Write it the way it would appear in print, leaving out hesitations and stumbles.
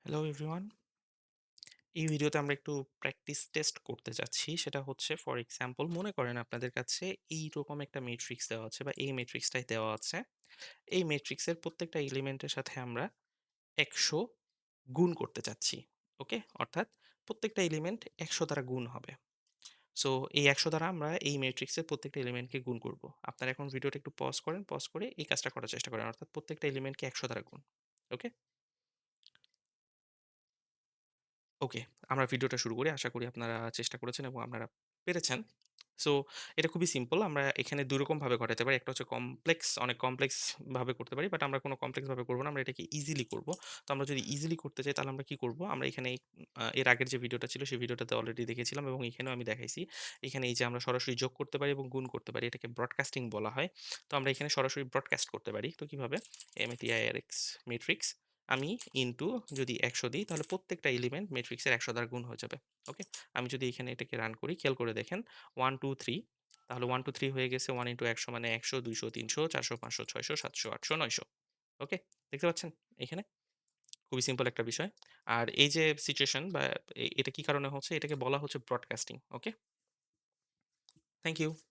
Hello everyone. এই ভিডিওতে আমরা একটু প্র্যাকটিস টেস্ট করতে যাচ্ছি। সেটা হচ্ছে ফর এক্সাম্পল মনে করেন আপনাদের কাছে এইরকম একটা ম্যাট্রিক্স দেওয়া আছে বা এই ম্যাট্রিক্সটাই দেওয়া আছে। এই ম্যাট্রিক্সের প্রত্যেকটা এলিমেন্টের সাথে আমরা ১০০ গুণ করতে চাচ্ছি। ওকে? অর্থাৎ প্রত্যেকটা এলিমেন্ট ১০০ দ্বারা গুণ হবে। সো এই ১০০ দ্বারা আমরা এই ম্যাট্রিক্সের প্রত্যেকটা এলিমেন্টকে গুণ করব। আপনারা এখন ভিডিওটা একটু পজ করেন। পজ করে এই কাজটা করার চেষ্টা করেন। অর্থাৎ প্রত্যেকটা এলিমেন্টকে ১০০ দ্বারা গুণ। ওকে? ওকে, আমরা ভিডিওটা শুরু করি। আশা করি আপনারা চেষ্টা করেছেন এবং আপনারা পেরেছেন। সো এটা খুবই সিম্পল। আমরা এখানে ২ রকম ভাবে ঘটাতে পারি। একটা হচ্ছে কমপ্লেক্স, অনেক কমপ্লেক্স ভাবে করতে পারি। বাট আমরা কোন কমপ্লেক্স ভাবে করব না। আমরা এটাকে ইজিলি করব। তো আমরা যদি ইজিলি করতে চাই তাহলে আমরা কি করব? আমরা এখানে এর আগের যে ভিডিওটা ছিল সেই ভিডিওটাতে অলরেডি দেখেছিলাম এবং এখানেও আমি দেখাইছি। এখানে এই যে আমরা সরাসরি যোগ করতে পারি এবং গুণ করতে পারি। এটাকে ব্রডকাস্টিং বলা হয়। তো আমরা এখানে সরাসরি ব্রডকাস্ট করতে পারি। তো কিভাবে? MATIRX ম্যাট্রিক্স আমি ইনটু যদি ১০০ দিই তাহলে প্রত্যেকটা এলিমেন্ট ম্যাট্রিক্সের ১০০ দ্বারা গুণ হয়ে যাবে। ওকে? আমি যদি এখানে এটাকে রান করি, খেয়াল করে দেখেন 1, 2, 3 তাহলে 1, 2, 3 হয়ে গেছে 1 ইনটু ১০০ মানে ১০০, ২০০, ৩০০, ৪০০, ৫০০, ৬০০, ৭০০, ৮০০, ৯০০। ওকে? দেখতে পাচ্ছেন এখানে? খুবই সিম্পল একটা বিষয়। আর এই যে সিচুয়েশন বা এটা কি কারণে হচ্ছে? এটাকে বলা হচ্ছে ব্রডকাস্টিং। ওকে? Thank you.